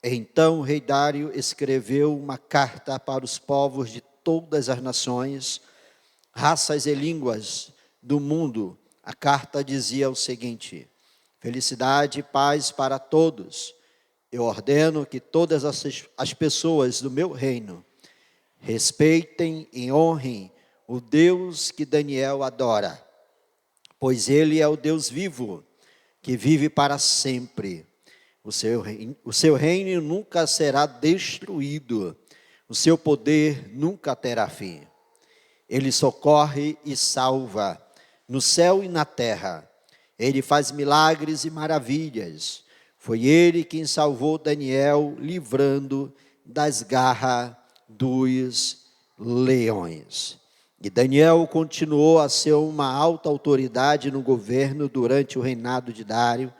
Então o rei Dário escreveu uma carta para os povos de todas as nações, raças e línguas do mundo. A carta dizia o seguinte: felicidade e paz para todos. Eu ordeno que todas as pessoas do meu reino respeitem e honrem o Deus que Daniel adora, pois ele é o Deus vivo, que vive para sempre. O seu reino nunca será destruído, o seu poder nunca terá fim. Ele socorre e salva no céu e na terra. Ele faz milagres e maravilhas. Foi ele quem salvou Daniel, livrando das garras dos leões. E Daniel continuou a ser uma alta autoridade no governo durante o reinado de Dário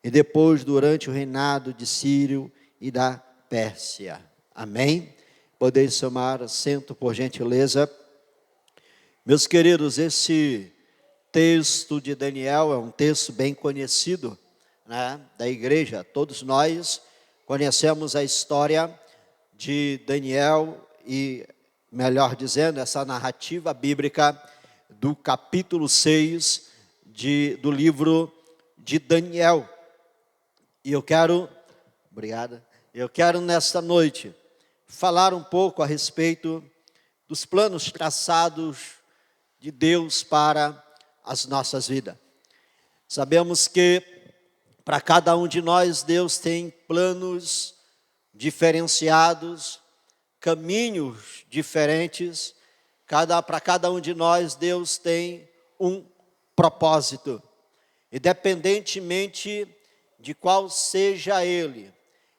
e depois durante o reinado de Círio e da Pérsia. Amém? Podeis tomar assento, por gentileza. Meus queridos, esse texto de Daniel é um texto bem conhecido, né, da igreja. Todos nós conhecemos a história de Daniel e, melhor dizendo, essa narrativa bíblica do capítulo 6 do livro de Daniel. E eu quero nesta noite falar um pouco a respeito dos planos traçados de Deus para as nossas vidas. Sabemos que para cada um de nós Deus tem planos diferenciados, caminhos diferentes. Para cada um de nós Deus tem um propósito, independentemente de qual seja ele,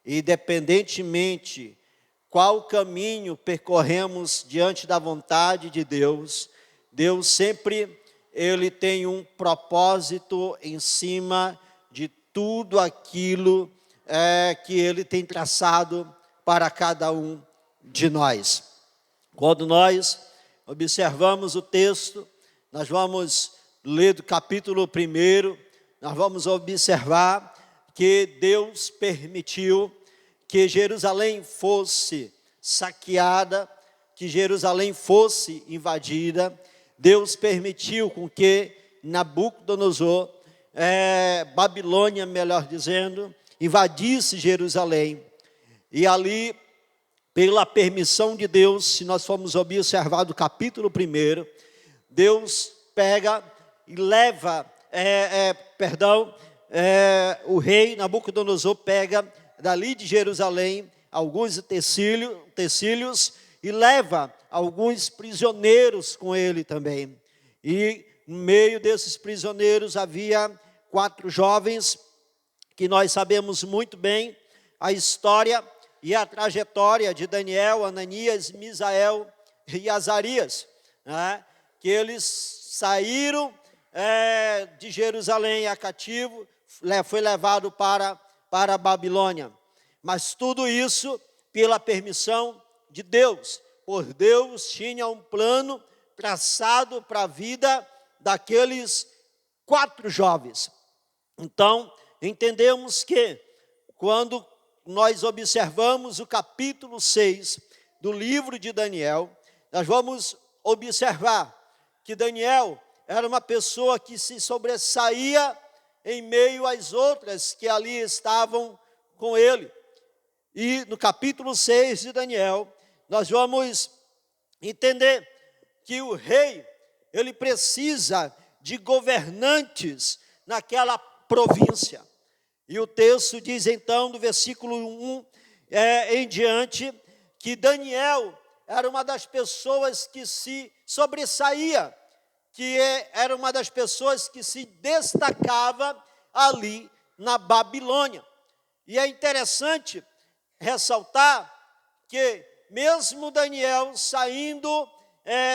independentemente qual caminho percorremos diante da vontade de Deus, Deus sempre ele tem um propósito em cima de tudo aquilo que ele tem traçado para cada um de nós. Quando nós observamos o texto, nós vamos ler do capítulo 1, nós vamos observar que Deus permitiu que Jerusalém fosse saqueada, que Jerusalém fosse invadida. Deus permitiu com que Nabucodonosor, Babilônia, melhor dizendo, invadisse Jerusalém. E ali, pela permissão de Deus, se nós formos observar do capítulo 1, Deus pega e leva, o rei Nabucodonosor pega dali de Jerusalém alguns utensílios e leva alguns prisioneiros com ele também. E no meio desses prisioneiros havia 4 jovens que nós sabemos muito bem a história e a trajetória de Daniel, Ananias, Misael e Azarias, né? Que eles saíram de Jerusalém a cativo, foi levado para a Babilônia. Mas tudo isso pela permissão de Deus, por Deus tinha um plano traçado para a vida daqueles 4 jovens. Então, entendemos que quando nós observamos o capítulo 6 do livro de Daniel, nós vamos observar que Daniel era uma pessoa que se sobressaía em meio às outras que ali estavam com ele. E no capítulo 6 de Daniel, nós vamos entender que o rei, ele precisa de governantes naquela província. E o texto diz então, do versículo 1 em diante, que Daniel era uma das pessoas que se sobressaía, que era uma das pessoas que se destacava ali na Babilônia. E é interessante ressaltar que mesmo Daniel saindo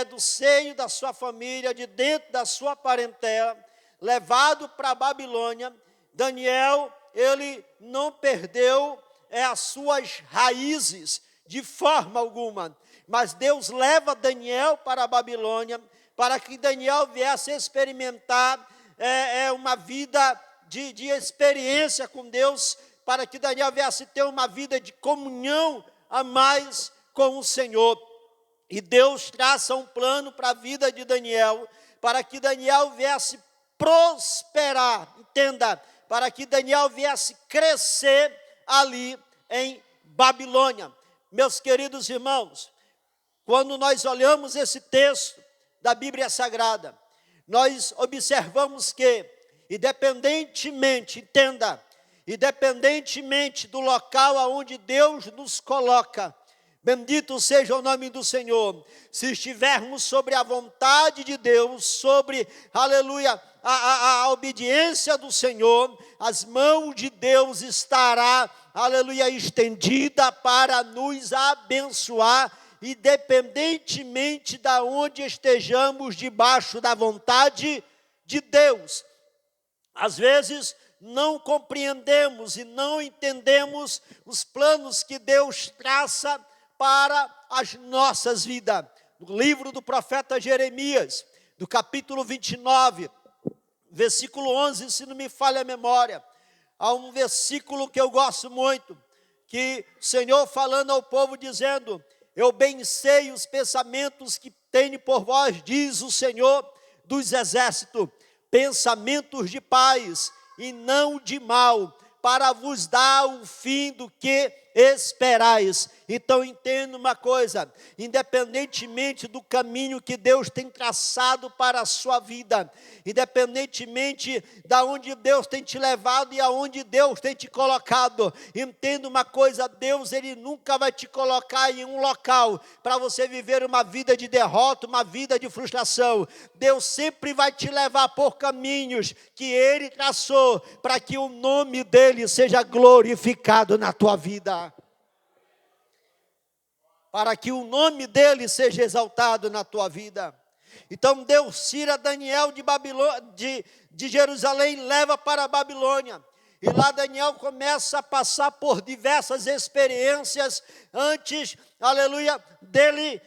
do seio da sua família, de dentro da sua parentela, levado para a Babilônia, Daniel, ele não perdeu as suas raízes de forma alguma. Mas Deus leva Daniel para a Babilônia, para que Daniel viesse experimentar uma vida de experiência com Deus para que Daniel viesse ter uma vida de comunhão a mais com o Senhor. E Deus traça um plano para a vida de Daniel, para que Daniel viesse prosperar, entenda, para que Daniel viesse crescer ali em Babilônia. Meus queridos irmãos, quando nós olhamos esse texto da Bíblia Sagrada, nós observamos que, independentemente, entenda, independentemente do local aonde Deus nos coloca, bendito seja o nome do Senhor, se estivermos sobre a vontade de Deus, sobre, aleluia, a obediência do Senhor, as mãos de Deus estará, aleluia, estendida para nos abençoar, independentemente de onde estejamos debaixo da vontade de Deus. Às vezes não compreendemos e não entendemos os planos que Deus traça para as nossas vidas. No livro do profeta Jeremias, do capítulo 29, versículo 11, se não me falha a memória, há um versículo que eu gosto muito, que o Senhor falando ao povo dizendo: eu bem sei os pensamentos que tenho por vós, diz o Senhor dos exércitos, pensamentos de paz e não de mal, para vos dar o fim do que esperais. Então entenda uma coisa, independentemente do caminho que Deus tem traçado para a sua vida, independentemente da onde Deus tem te levado e aonde Deus tem te colocado, entenda uma coisa, Deus ele nunca vai te colocar em um local para você viver uma vida de derrota, uma vida de frustração. Deus sempre vai te levar por caminhos que Ele traçou para que o nome dEle seja glorificado na tua vida. Para que o nome dEle seja exaltado na tua vida. Então Deus tira Daniel de Jerusalém, leva para a Babilônia. E lá Daniel começa a passar por diversas experiências antes, aleluia, dele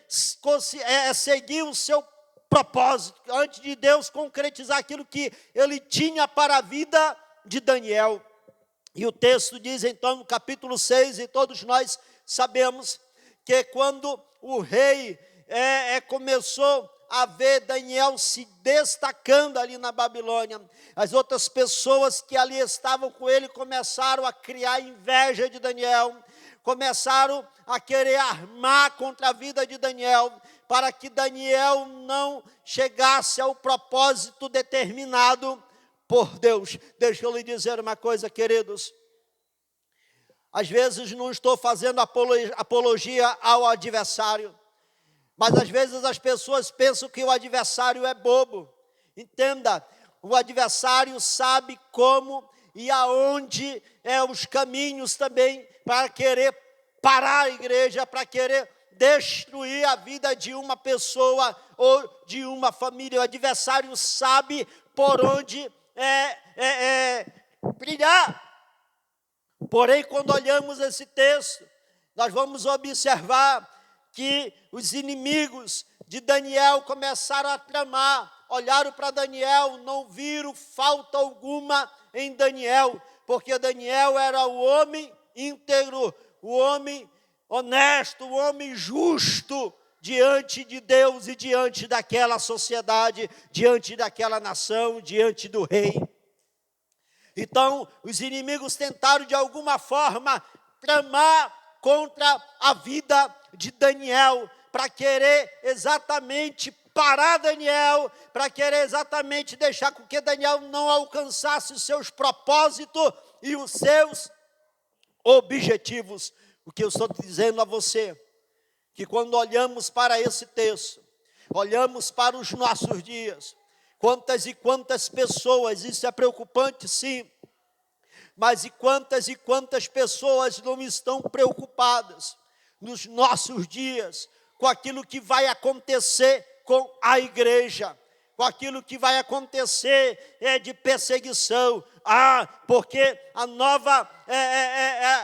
seguir o seu propósito, antes de Deus concretizar aquilo que ele tinha para a vida de Daniel. E o texto diz então no capítulo 6, e todos nós sabemos que quando o rei começou a ver Daniel se destacando ali na Babilônia, as outras pessoas que ali estavam com ele começaram a criar inveja de Daniel, começaram a querer armar contra a vida de Daniel, para que Daniel não chegasse ao propósito determinado por Deus. Deixa eu lhe dizer uma coisa, queridos. Às vezes não estou fazendo apologia ao adversário, mas às vezes as pessoas pensam que o adversário é bobo. Entenda, o adversário sabe como e aonde os caminhos também para querer parar a igreja, para querer destruir a vida de uma pessoa ou de uma família. O adversário sabe por onde brilhar. Porém, quando olhamos esse texto, nós vamos observar que os inimigos de Daniel começaram a tramar, olharam para Daniel, não viram falta alguma em Daniel, porque Daniel era o homem íntegro, o homem honesto, o homem justo diante de Deus e diante daquela sociedade, diante daquela nação, diante do rei. Então, os inimigos tentaram de alguma forma tramar contra a vida de Daniel, para querer exatamente parar Daniel, para querer exatamente deixar com que Daniel não alcançasse os seus propósitos e os seus objetivos. O que eu estou dizendo a você, que quando olhamos para esse texto, olhamos para os nossos dias, quantas e quantas pessoas, isso é preocupante sim, mas e quantas pessoas não estão preocupadas nos nossos dias com aquilo que vai acontecer com a igreja, com aquilo que vai acontecer de perseguição. porque a nova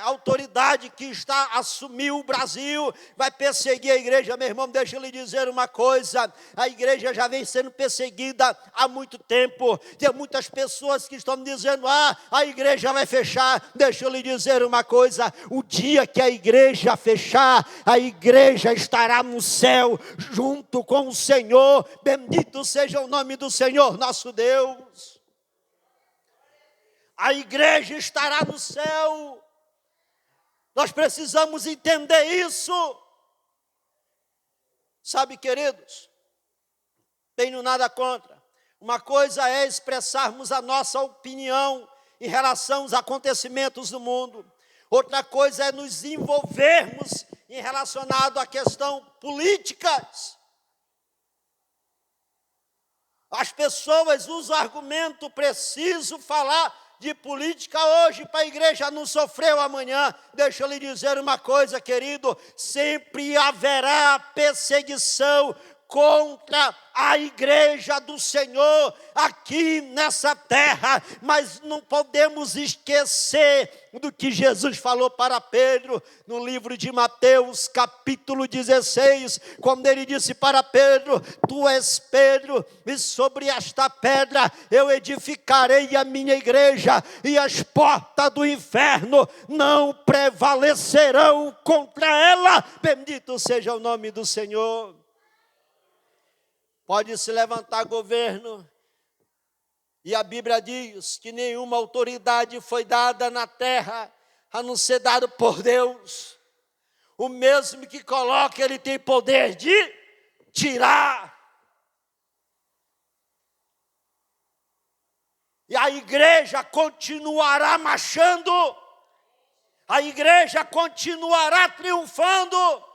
autoridade que assumiu o Brasil vai perseguir a igreja. Meu irmão, deixa eu lhe dizer uma coisa: a igreja já vem sendo perseguida há muito tempo. Tem muitas pessoas que estão dizendo: a igreja vai fechar. Deixa eu lhe dizer uma coisa: o dia que a igreja fechar, a igreja estará no céu junto com o Senhor. Bendito seja o nome do Senhor nosso Deus. A igreja estará no céu. Nós precisamos entender isso. Sabe, queridos, tenho nada contra. Uma coisa é expressarmos a nossa opinião em relação aos acontecimentos do mundo. Outra coisa é nos envolvermos em relacionado à questão políticas. As pessoas usam o argumento: preciso falar de política hoje para a igreja não sofrer amanhã. Deixa eu lhe dizer uma coisa, querido: sempre haverá perseguição contra a igreja do Senhor aqui nessa terra, mas não podemos esquecer do que Jesus falou para Pedro no livro de Mateus, capítulo 16, quando ele disse para Pedro: tu és Pedro, e sobre esta pedra eu edificarei a minha igreja, e as portas do inferno não prevalecerão contra ela. Bendito seja o nome do Senhor. Pode se levantar governo, e a Bíblia diz que nenhuma autoridade foi dada na terra, a não ser dado por Deus. O mesmo que coloca, ele tem poder de tirar. E a igreja continuará marchando, a igreja continuará triunfando.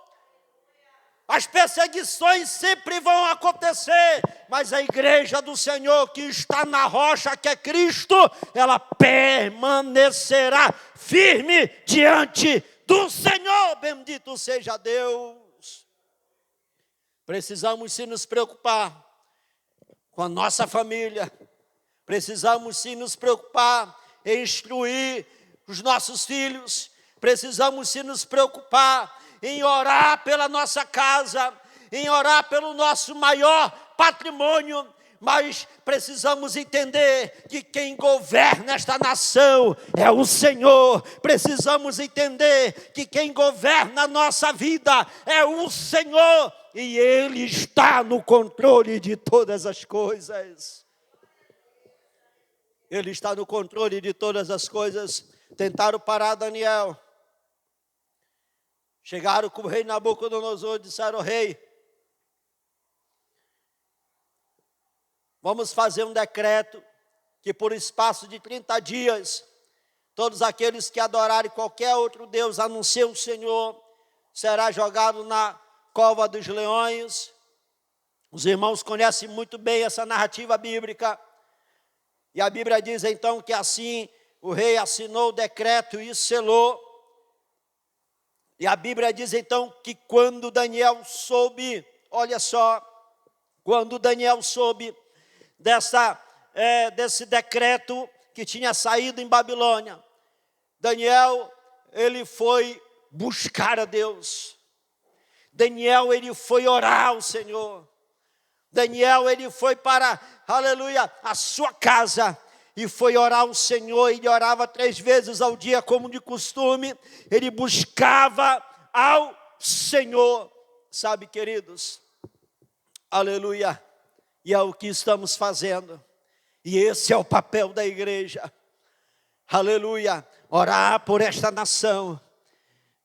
As perseguições sempre vão acontecer, mas a igreja do Senhor que está na rocha, que é Cristo, ela permanecerá firme diante do Senhor. Bendito seja Deus. Precisamos sim nos preocupar com a nossa família. Precisamos sim nos preocupar em instruir os nossos filhos. Precisamos sim nos preocupar em orar pela nossa casa, em orar pelo nosso maior patrimônio. Mas precisamos entender que quem governa esta nação é o Senhor. Precisamos entender que quem governa a nossa vida é o Senhor, e Ele está no controle de todas as coisas. Ele está no controle de todas as coisas. Tentaram parar Daniel. Chegaram com o rei Nabucodonosor e disseram: rei, vamos fazer um decreto que por espaço de 30 dias, todos aqueles que adorarem qualquer outro Deus, a não ser o Senhor, será jogado na cova dos leões. Os irmãos conhecem muito bem essa narrativa bíblica. E a Bíblia diz então que assim o rei assinou o decreto e selou. E a Bíblia diz então que quando Daniel soube, olha só, quando Daniel soube desse decreto que tinha saído em Babilônia, Daniel, ele foi buscar a Deus. Daniel, ele foi orar ao Senhor. Daniel, ele foi para, aleluia, a sua casa e foi orar ao Senhor. Ele orava 3 vezes ao dia, como de costume. Ele buscava ao Senhor. Sabe, queridos, aleluia, e é o que estamos fazendo. E esse é o papel da igreja. Aleluia, orar por esta nação.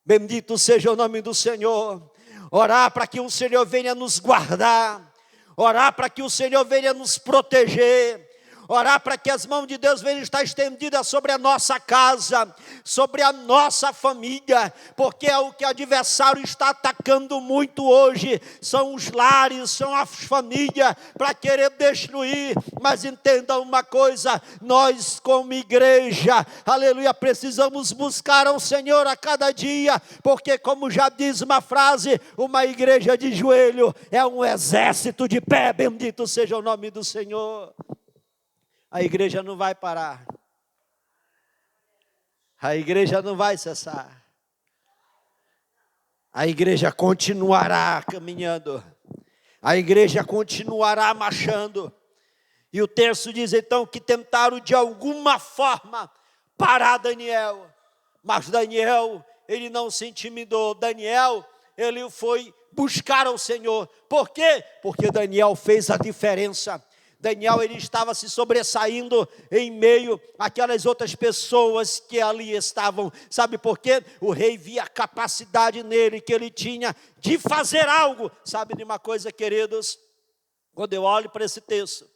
Bendito seja o nome do Senhor. Orar para que o Senhor venha nos guardar. Orar para que o Senhor venha nos proteger. Orar para que as mãos de Deus venham estar estendidas sobre a nossa casa, sobre a nossa família, porque é o que o adversário está atacando muito hoje, são os lares, são as famílias, para querer destruir. Mas entenda uma coisa, nós como igreja, aleluia, precisamos buscar ao Senhor a cada dia, porque como já diz uma frase, uma igreja de joelho é um exército de pé. Bendito seja o nome do Senhor. A igreja não vai parar. A igreja não vai cessar. A igreja continuará caminhando. A igreja continuará marchando. E o texto diz então que tentaram de alguma forma parar Daniel. Mas Daniel, ele não se intimidou. Daniel, ele foi buscar ao Senhor. Por quê? Porque Daniel fez a diferença. Daniel, ele estava se sobressaindo em meio àquelas outras pessoas que ali estavam. Sabe por quê? O rei via a capacidade nele, que ele tinha de fazer algo. Sabe de uma coisa, queridos? Quando eu olho para esse texto,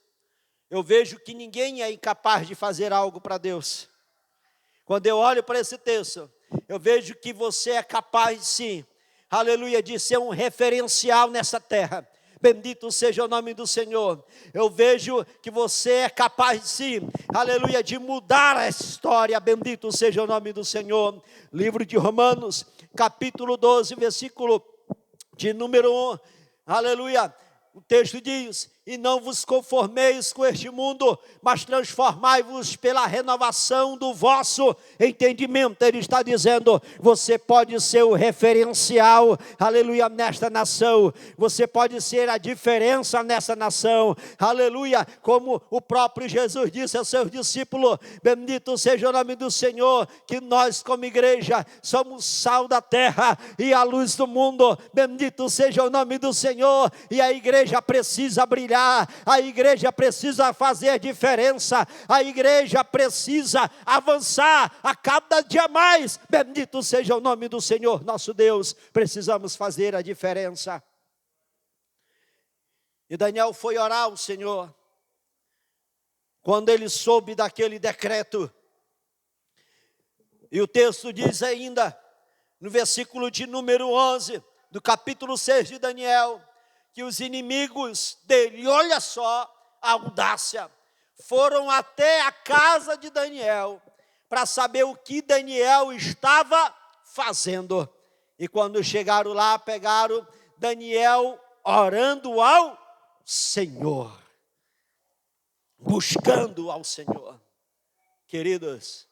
eu vejo que ninguém é incapaz de fazer algo para Deus. Quando eu olho para esse texto, eu vejo que você é capaz sim, aleluia, de ser um referencial nessa terra. Bendito seja o nome do Senhor. Eu vejo que você é capaz sim, aleluia, de mudar a história. Bendito seja o nome do Senhor. Livro de Romanos, capítulo 12, versículo de número 1, aleluia. O texto diz: e não vos conformeis com este mundo, mas transformai-vos pela renovação do vosso entendimento. Ele está dizendo, você pode ser o referencial, aleluia, nesta nação. Você pode ser a diferença nessa nação, aleluia. Como o próprio Jesus disse aos seus discípulos, bendito seja o nome do Senhor, que nós como igreja somos sal da terra e a luz do mundo. Bendito seja o nome do Senhor. E a igreja precisa brilhar. A igreja precisa fazer diferença, a igreja precisa avançar a cada dia mais. Bendito seja o nome do Senhor nosso Deus. Precisamos fazer a diferença. E Daniel foi orar ao Senhor, quando ele soube daquele decreto. E o texto diz ainda, no versículo de número 11, do capítulo 6 de Daniel, que os inimigos dele, olha só a audácia, foram até a casa de Daniel para saber o que Daniel estava fazendo. E quando chegaram lá, pegaram Daniel orando ao Senhor, buscando ao Senhor. Queridos,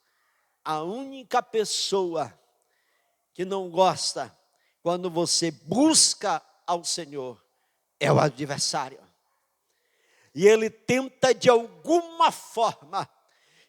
a única pessoa que não gosta quando você busca ao Senhor é o adversário. E ele tenta de alguma forma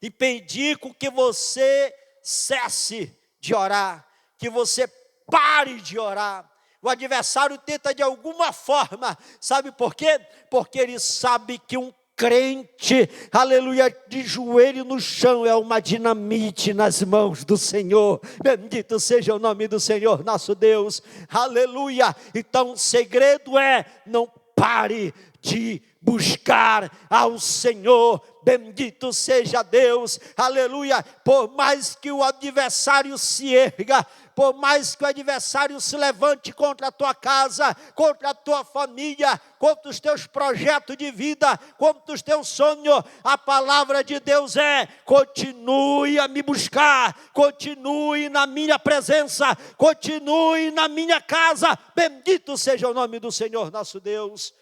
impedir com que você cesse de orar, que você pare de orar. O adversário tenta de alguma forma, sabe por quê? Porque ele sabe que um crente, aleluia, de joelho no chão é uma dinamite nas mãos do Senhor. Bendito seja o nome do Senhor nosso Deus, aleluia. Então o segredo é: não pare de buscar ao Senhor. Bendito seja Deus, aleluia. Por mais que o adversário se erga, por mais que o adversário se levante contra a tua casa, contra a tua família, contra os teus projetos de vida, contra os teus sonhos, a palavra de Deus é: continue a me buscar, continue na minha presença, continue na minha casa. Bendito seja o nome do Senhor nosso Deus,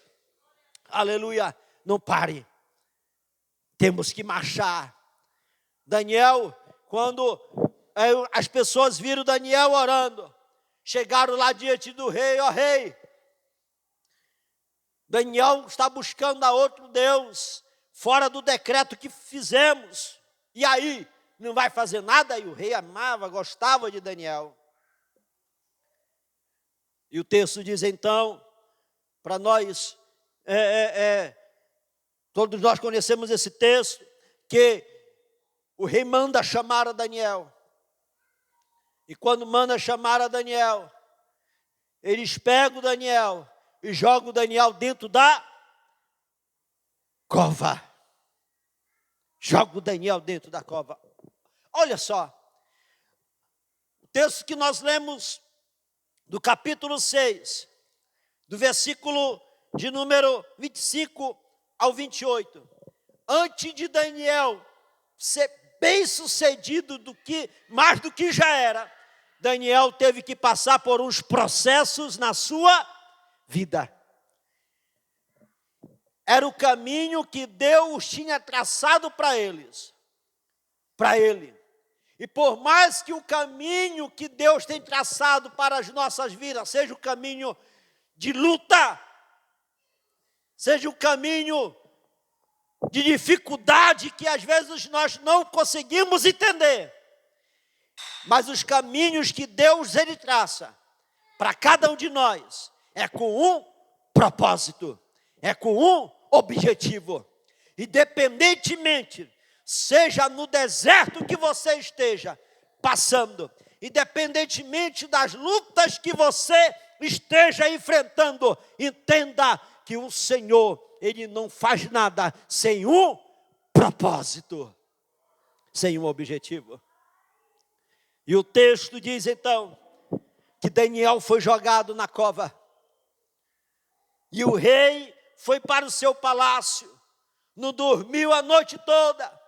aleluia. Não pare, temos que marchar. Daniel, quando as pessoas viram Daniel orando, chegaram lá diante do rei: ó rei, Daniel está buscando a outro Deus, fora do decreto que fizemos, e aí, não vai fazer nada? E o rei amava, gostava de Daniel. E o texto diz então, para nós, todos nós conhecemos esse texto, que o rei manda chamar a Daniel. E quando manda chamar a Daniel, eles pegam Daniel e jogam Daniel dentro da cova. Jogam Daniel dentro da cova. Olha só, o texto que nós lemos do capítulo 6, do versículo de número 25 ao 28. Antes de Daniel ser bem sucedido mais do que já era, Daniel teve que passar por uns processos na sua vida. Era o caminho que Deus tinha traçado para ele. E por mais que o caminho que Deus tem traçado para as nossas vidas seja o caminho de luta, seja o caminho de dificuldade que às vezes nós não conseguimos entender, mas os caminhos que Deus ele traça para cada um de nós é com um propósito, é com um objetivo. Independentemente, seja no deserto que você esteja passando, independentemente das lutas que você esteja enfrentando, entenda que o Senhor, Ele não faz nada sem um propósito, sem um objetivo. E o texto diz então, que Daniel foi jogado na cova, e o rei foi para o seu palácio, não dormiu a noite toda.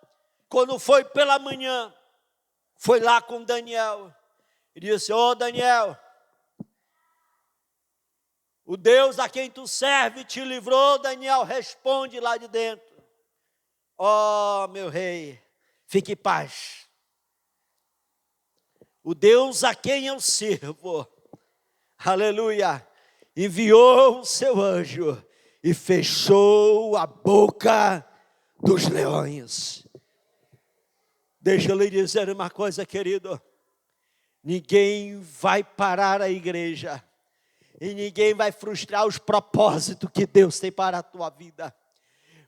Quando foi pela manhã, foi lá com Daniel, e disse: ô Daniel, o Deus a quem tu serve te livrou. Daniel responde lá de dentro: ó meu rei, fique em paz. O Deus a quem eu sirvo, aleluia, enviou o seu anjo e fechou a boca dos leões. Deixa eu lhe dizer uma coisa, querido. Ninguém vai parar a igreja e ninguém vai frustrar os propósitos que Deus tem para a tua vida.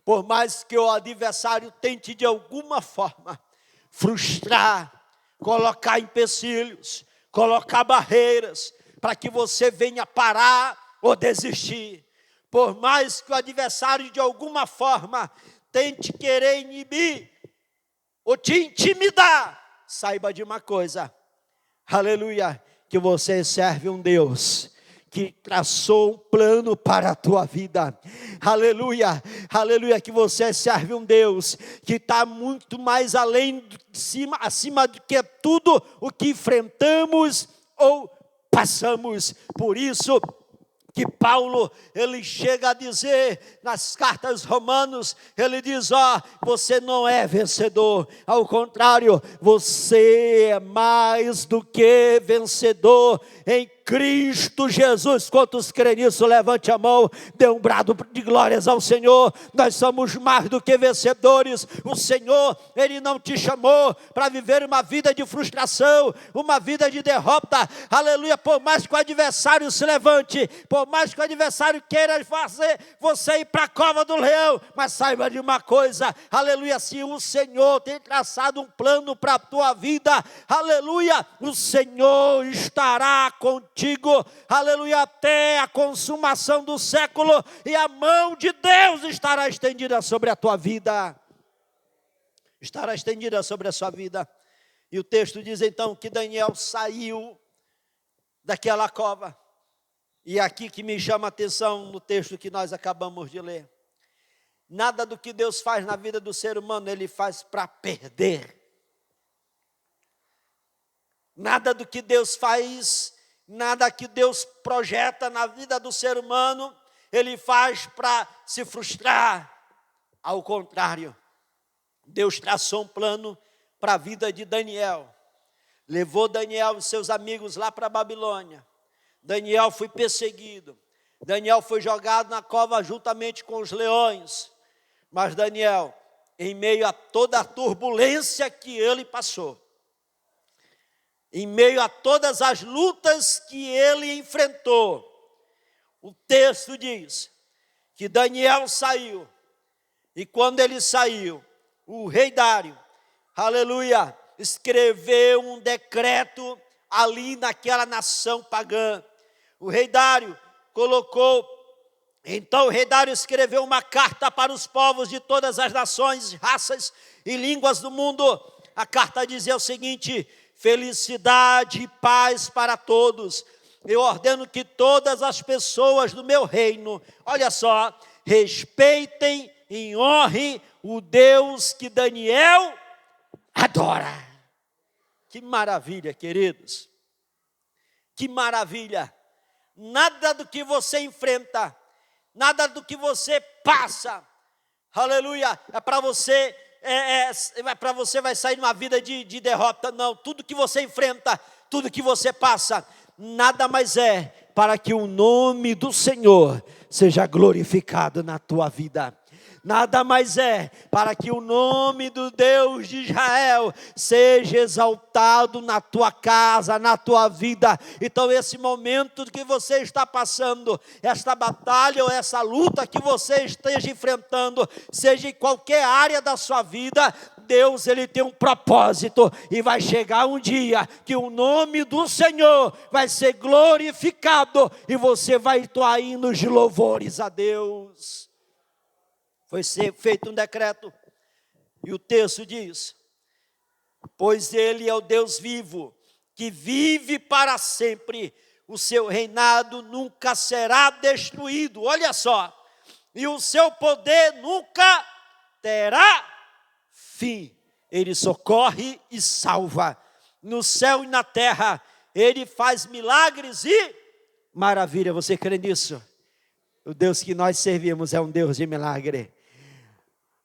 Por mais que o adversário tente de alguma forma frustrar, colocar empecilhos, colocar barreiras, para que você venha parar ou desistir. Por mais que o adversário de alguma forma tente querer inibir ou te intimidar, saiba de uma coisa, aleluia, que você serve um Deus que traçou um plano para a tua vida, aleluia, aleluia, que você serve um Deus que está muito mais além, acima do que tudo o que enfrentamos ou passamos. Por isso que Paulo, ele chega a dizer nas cartas Romanos, ele diz: ó, você não é vencedor, ao contrário, você é mais do que vencedor em Cristo Jesus. Quantos creem nisso, levante a mão, dê um brado de glórias ao Senhor. Nós somos mais do que vencedores. O Senhor, Ele não te chamou para viver uma vida de frustração, uma vida de derrota, aleluia. Por mais que o adversário se levante, por mais que o adversário queira fazer você ir para a cova do leão, mas saiba de uma coisa, aleluia, se o Senhor tem traçado um plano para a tua vida, aleluia, o Senhor estará contigo, aleluia, até a consumação do século, e a mão de Deus estará estendida sobre a tua vida, estará estendida sobre a sua vida. E o texto diz então que Daniel saiu daquela cova, e aqui que me chama a atenção no texto que nós acabamos de ler, nada do que Deus faz na vida do ser humano, Ele faz para perder. Nada do que Deus faz, nada que Deus projeta na vida do ser humano, Ele faz para se frustrar. Ao contrário, Deus traçou um plano para a vida de Daniel. Levou Daniel e seus amigos lá para a Babilônia. Daniel foi perseguido. Daniel foi jogado na cova juntamente com os leões. Mas Daniel, em meio a toda a turbulência que ele passou, em meio a todas as lutas que ele enfrentou, o texto diz que Daniel saiu, e quando ele saiu, o rei Dário, aleluia, escreveu um decreto ali naquela nação pagã. O rei Dário colocou, então o rei Dário escreveu uma carta para os povos de todas as nações, raças e línguas do mundo. A carta dizia o seguinte: felicidade e paz para todos. Eu ordeno que todas as pessoas do meu reino, olha só, respeitem e honrem o Deus que Daniel adora. Que maravilha, queridos. Que maravilha. Nada do que você enfrenta, nada do que você passa, aleluia, é para você para você vai sair numa vida de derrota. Não, tudo que você enfrenta, tudo que você passa, nada mais é para que o nome do Senhor seja glorificado na tua vida. Nada mais é para que o nome do Deus de Israel seja exaltado na tua casa, na tua vida. Então esse momento que você está passando, esta batalha ou essa luta que você esteja enfrentando, seja em qualquer área da sua vida, Deus, Ele tem um propósito, e vai chegar um dia que o nome do Senhor vai ser glorificado, e você vai entoar hinos de louvores a Deus. Foi feito um decreto, e o texto diz: pois Ele é o Deus vivo, que vive para sempre, o seu reinado nunca será destruído, olha só, e o seu poder nunca terá fim. Ele socorre e salva, no céu e na terra, Ele faz milagres e maravilha. Você crê nisso? O Deus que nós servimos é um Deus de milagre.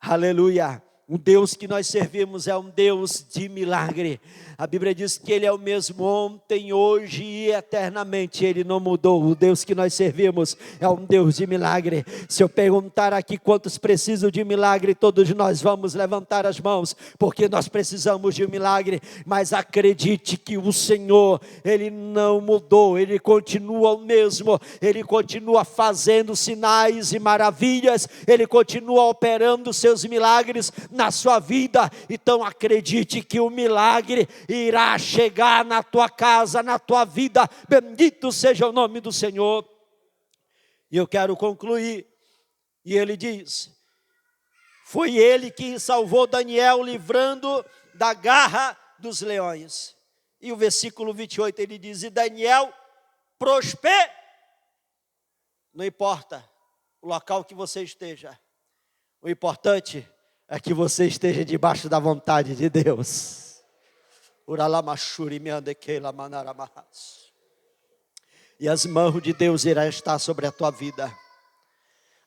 Aleluia. O Deus que nós servimos é um Deus de milagre. A Bíblia diz que Ele é o mesmo ontem, hoje e eternamente. Ele não mudou. O Deus que nós servimos é um Deus de milagre. Se eu perguntar aqui quantos precisam de milagre, todos nós vamos levantar as mãos, porque nós precisamos de um milagre. Mas acredite que o Senhor, Ele não mudou. Ele continua o mesmo. Ele continua fazendo sinais e maravilhas. Ele continua operando seus milagres na sua vida. Então acredite que o milagre irá chegar na tua casa, na tua vida. Bendito seja o nome do Senhor. E eu quero concluir, e ele diz: foi Ele que salvou Daniel, livrando da garra dos leões. E o versículo 28 ele diz: e Daniel prosperou. Não importa o local que você esteja, o importante é que você esteja debaixo da vontade de Deus. E as mãos de Deus irão estar sobre a tua vida.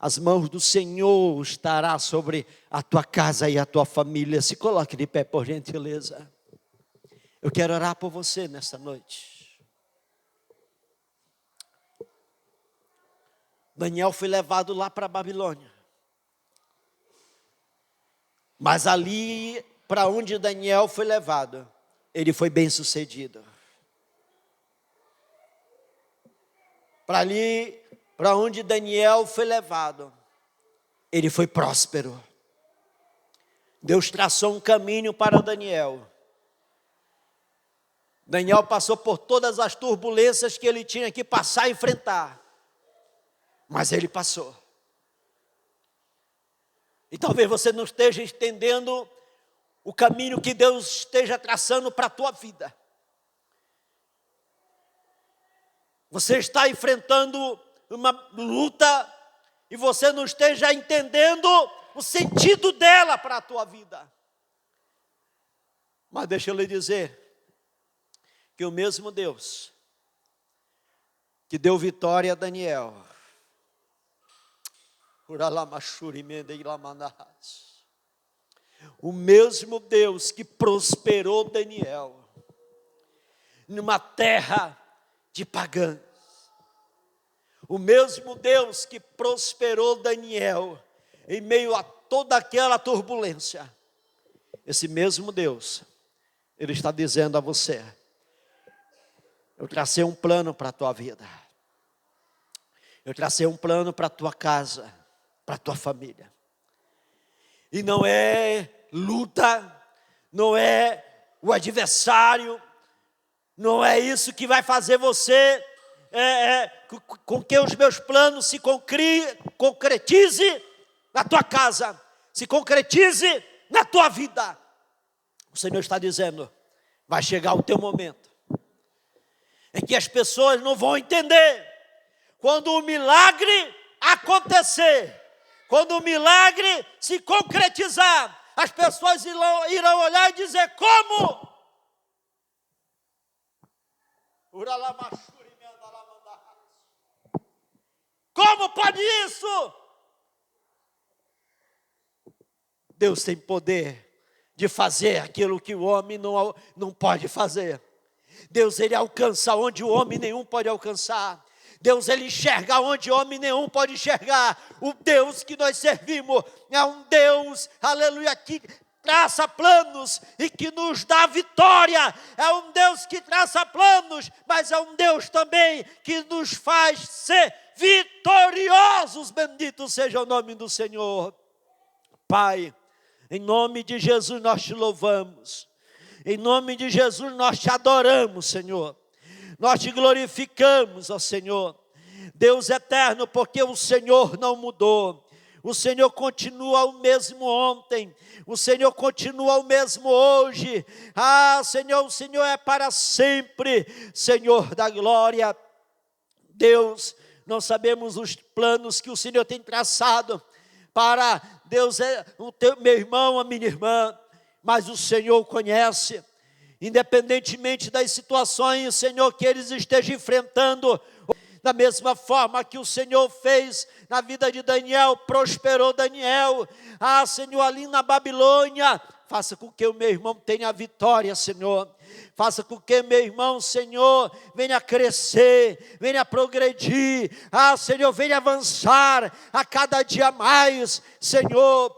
As mãos do Senhor estará sobre a tua casa e a tua família. Se coloque de pé, por gentileza. Eu quero orar por você nesta noite. Daniel foi levado lá para a Babilônia. Mas ali, para onde Daniel foi levado, ele foi bem sucedido. Para ali, para onde Daniel foi levado, ele foi próspero. Deus traçou um caminho para Daniel. Daniel passou por todas as turbulências que ele tinha que passar e enfrentar. Mas ele passou. E talvez você não esteja entendendo o caminho que Deus esteja traçando para a tua vida. Você está enfrentando uma luta e você não esteja entendendo o sentido dela para a tua vida. Mas deixa eu lhe dizer que o mesmo Deus que deu vitória a Daniel, o mesmo Deus que prosperou Daniel numa terra de pagãos, o mesmo Deus que prosperou Daniel em meio a toda aquela turbulência, esse mesmo Deus, Ele está dizendo a você: eu tracei um plano para a tua vida, eu tracei um plano para a tua casa, para a tua família. E não é luta, não é o adversário, não é isso que vai fazer você com que os meus planos se concretize na tua casa, se concretize na tua vida. O Senhor está dizendo: vai chegar o teu momento em que as pessoas não vão entender. Quando o milagre acontecer, quando o milagre se concretizar, as pessoas irão olhar e dizer: como? Como pode isso? Deus tem poder de fazer aquilo que o homem não pode fazer. Deus, ele alcança onde o homem nenhum pode alcançar. Deus, ele enxerga onde homem nenhum pode enxergar. O Deus que nós servimos é um Deus, aleluia, que traça planos e que nos dá vitória. É um Deus que traça planos, mas é um Deus também que nos faz ser vitoriosos. Bendito seja o nome do Senhor. Pai, em nome de Jesus nós te louvamos. Em nome de Jesus nós te adoramos, Senhor. Nós te glorificamos, ó Senhor. Deus eterno, porque o Senhor não mudou. O Senhor continua o mesmo ontem. O Senhor continua o mesmo hoje. Ah, Senhor, o Senhor é para sempre. Senhor da glória. Deus, nós sabemos os planos que o Senhor tem traçado para, Deus, meu irmão, a minha irmã. Mas o Senhor conhece. Independentemente das situações, Senhor, que eles estejam enfrentando, da mesma forma que o Senhor fez na vida de Daniel, prosperou Daniel. Ah, Senhor, ali na Babilônia, faça com que o meu irmão tenha vitória, Senhor. Faça com que meu irmão, Senhor, venha crescer, venha progredir. Ah, Senhor, venha avançar a cada dia mais, Senhor.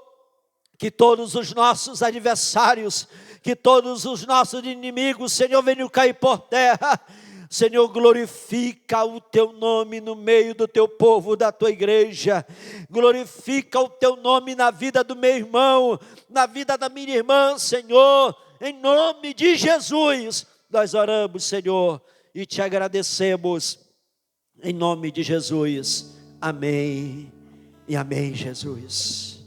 Que todos os nossos adversários, que todos os nossos inimigos, Senhor, venham cair por terra. Senhor, glorifica o teu nome no meio do teu povo, da tua igreja. Glorifica o teu nome na vida do meu irmão, na vida da minha irmã, Senhor. Em nome de Jesus, nós oramos, Senhor, e te agradecemos. Em nome de Jesus. Amém e amém, Jesus.